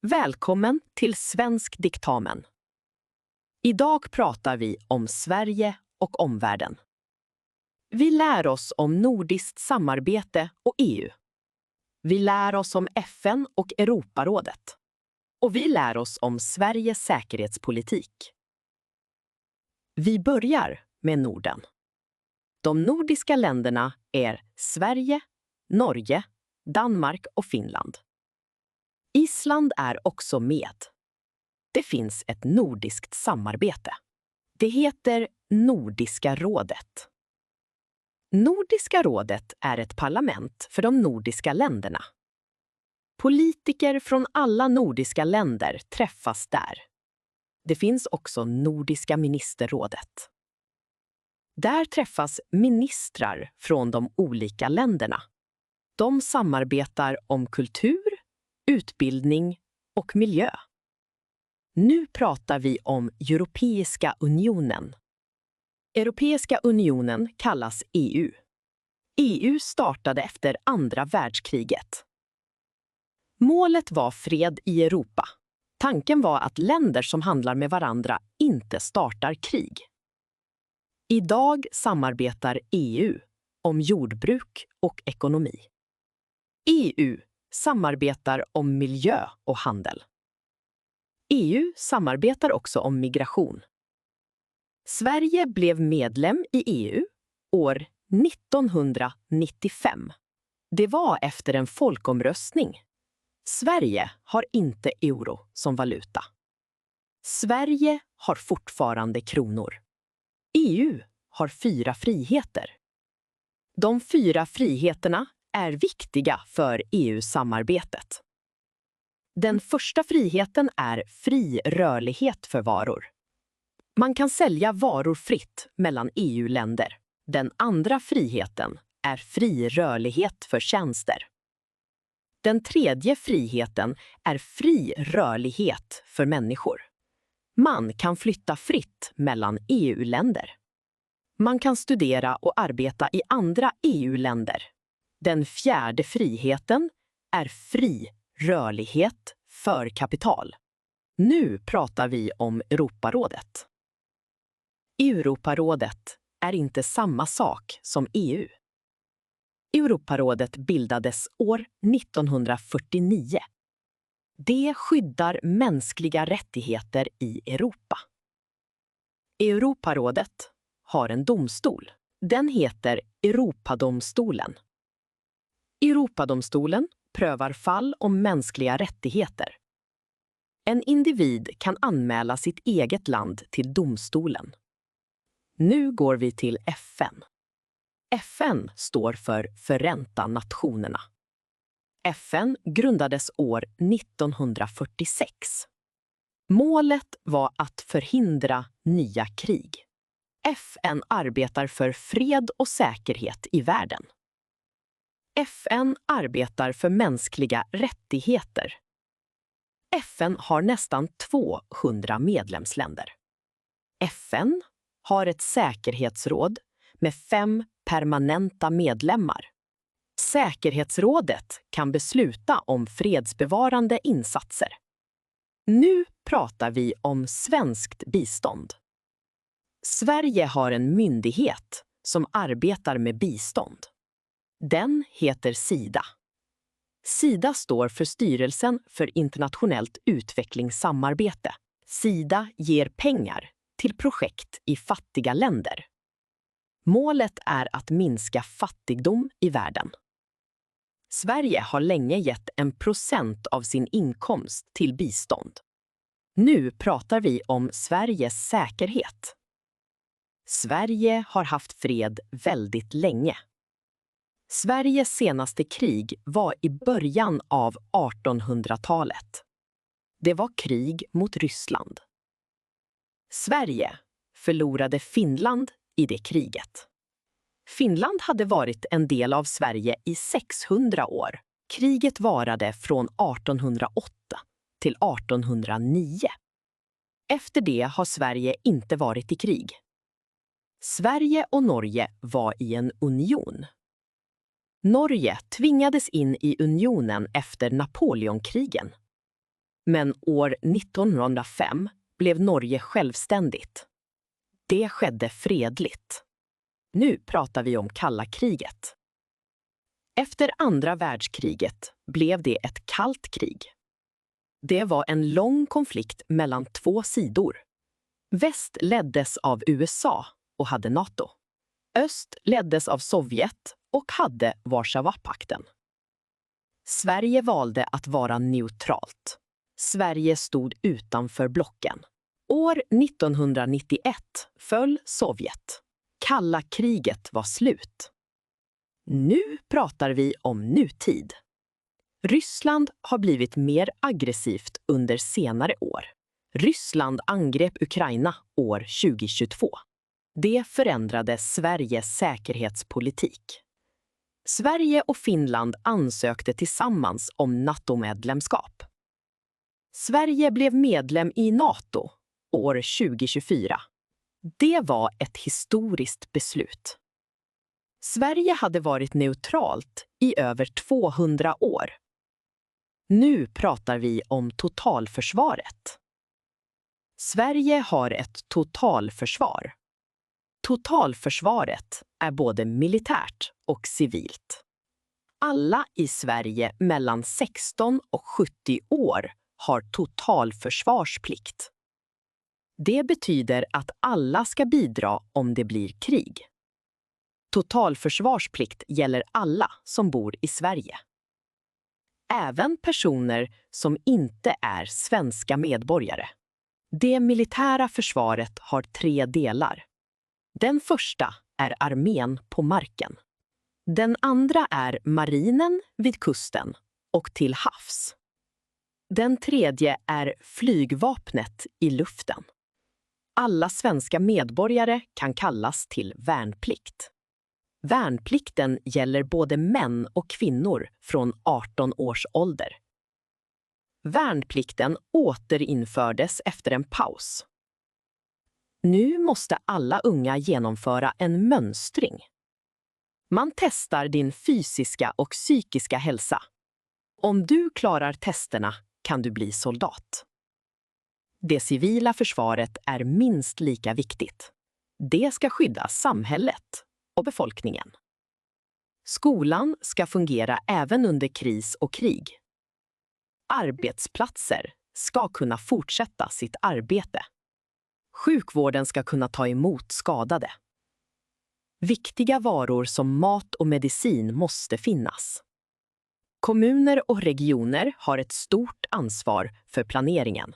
Välkommen till Svensk diktamen. Idag pratar vi om Sverige och omvärlden. Vi lär oss om nordiskt samarbete och EU. Vi lär oss om FN och Europarådet. Och vi lär oss om Sveriges säkerhetspolitik. Vi börjar med Norden. De nordiska länderna är Sverige, Norge, Danmark och Finland. Island är också med. Det finns ett nordiskt samarbete. Det heter Nordiska rådet. Nordiska rådet är ett parlament för de nordiska länderna. Politiker från alla nordiska länder träffas där. Det finns också Nordiska ministerrådet. Där träffas ministrar från de olika länderna. De samarbetar om kultur, utbildning och miljö. Nu pratar vi om Europeiska unionen. Europeiska unionen kallas EU. EU startade efter andra världskriget. Målet var fred i Europa. Tanken var att länder som handlar med varandra inte startar krig. Idag samarbetar EU om jordbruk och ekonomi. EU samarbetar om miljö och handel. EU samarbetar också om migration. Sverige blev medlem i EU år 1995. Det var efter en folkomröstning. Sverige har inte euro som valuta. Sverige har fortfarande kronor. EU har 4 friheter. De 4 friheterna är viktiga för EU-samarbetet. Den första friheten är fri rörlighet för varor. Man kan sälja varor fritt mellan EU-länder. Den andra friheten är fri rörlighet för tjänster. Den tredje friheten är fri rörlighet för människor. Man kan flytta fritt mellan EU-länder. Man kan studera och arbeta i andra EU-länder. Den fjärde friheten är fri rörlighet för kapital. Nu pratar vi om Europarådet. Europarådet är inte samma sak som EU. Europarådet bildades år 1949. Det skyddar mänskliga rättigheter i Europa. Europarådet har en domstol. Den heter Europadomstolen. Europadomstolen prövar fall om mänskliga rättigheter. En individ kan anmäla sitt eget land till domstolen. Nu går vi till FN. FN står för Förenta nationerna. FN grundades år 1946. Målet var att förhindra nya krig. FN arbetar för fred och säkerhet i världen. FN arbetar för mänskliga rättigheter. FN har nästan 200 medlemsländer. FN har ett säkerhetsråd med 5 permanenta medlemmar. Säkerhetsrådet kan besluta om fredsbevarande insatser. Nu pratar vi om svenskt bistånd. Sverige har en myndighet som arbetar med bistånd. Den heter SIDA. SIDA står för Styrelsen för internationellt utvecklingssamarbete. SIDA ger pengar till projekt i fattiga länder. Målet är att minska fattigdom i världen. Sverige har länge gett 1% av sin inkomst till bistånd. Nu pratar vi om Sveriges säkerhet. Sverige har haft fred väldigt länge. Sveriges senaste krig var i början av 1800-talet. Det var krig mot Ryssland. Sverige förlorade Finland i det kriget. Finland hade varit en del av Sverige i 600 år. Kriget varade från 1808 till 1809. Efter det har Sverige inte varit i krig. Sverige och Norge var i en union. Norge tvingades in i unionen efter Napoleonkrigen. Men år 1905 blev Norge självständigt. Det skedde fredligt. Nu pratar vi om kalla kriget. Efter andra världskriget blev det ett kallt krig. Det var en lång konflikt mellan två sidor. Väst leddes av USA och hade NATO. Öst leddes av Sovjet och hade Warszawapakten. Sverige valde att vara neutralt. Sverige stod utanför blocken. År 1991 föll Sovjet. Kalla kriget var slut. Nu pratar vi om nutid. Ryssland har blivit mer aggressivt under senare år. Ryssland angrep Ukraina år 2022. Det förändrade Sveriges säkerhetspolitik. Sverige och Finland ansökte tillsammans om NATO-medlemskap. Sverige blev medlem i NATO år 2024. Det var ett historiskt beslut. Sverige hade varit neutralt i över 200 år. Nu pratar vi om totalförsvaret. Sverige har ett totalförsvar. Totalförsvaret är både militärt och civilt. Alla i Sverige mellan 16 och 70 år har totalförsvarsplikt. Det betyder att alla ska bidra om det blir krig. Totalförsvarsplikt gäller alla som bor i Sverige. Även personer som inte är svenska medborgare. Det militära försvaret har 3 delar. Den första är armén på marken. Den andra är marinen vid kusten och till havs. Den tredje är flygvapnet i luften. Alla svenska medborgare kan kallas till värnplikt. Värnplikten gäller både män och kvinnor från 18 års ålder. Värnplikten återinfördes efter en paus. Nu måste alla unga genomföra en mönstring. Man testar din fysiska och psykiska hälsa. Om du klarar testerna kan du bli soldat. Det civila försvaret är minst lika viktigt. Det ska skydda samhället och befolkningen. Skolan ska fungera även under kris och krig. Arbetsplatser ska kunna fortsätta sitt arbete. Sjukvården ska kunna ta emot skadade. Viktiga varor som mat och medicin måste finnas. Kommuner och regioner har ett stort ansvar för planeringen.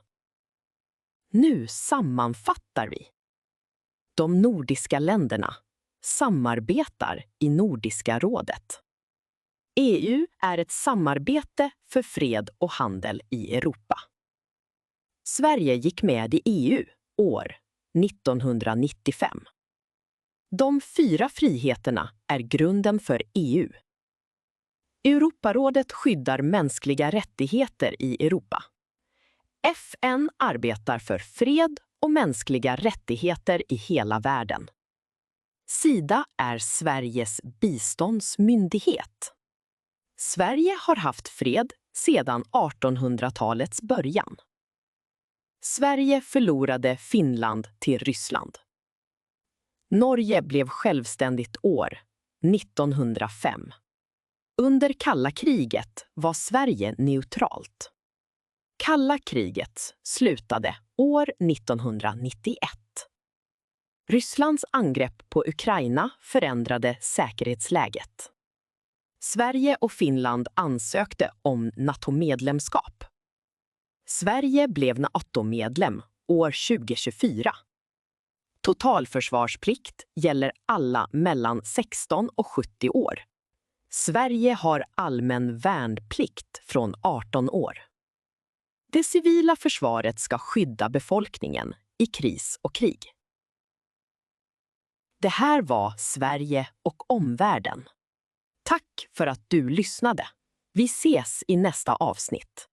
Nu sammanfattar vi. De nordiska länderna samarbetar i Nordiska rådet. EU är ett samarbete för fred och handel i Europa. Sverige gick med i EU år 1995. De 4 friheterna är grunden för EU. Europarådet skyddar mänskliga rättigheter i Europa. FN arbetar för fred och mänskliga rättigheter i hela världen. Sida är Sveriges biståndsmyndighet. Sverige har haft fred sedan 1800-talets början. Sverige förlorade Finland till Ryssland. Norge blev självständigt år 1905. Under kalla kriget var Sverige neutralt. Kalla kriget slutade år 1991. Rysslands angrepp på Ukraina förändrade säkerhetsläget. Sverige och Finland ansökte om NATO-medlemskap. Sverige blev NATO-medlem år 2024. Totalförsvarsplikt gäller alla mellan 16 och 70 år. Sverige har allmän värnplikt från 18 år. Det civila försvaret ska skydda befolkningen i kris och krig. Det här var Sverige och omvärlden. Tack för att du lyssnade. Vi ses i nästa avsnitt.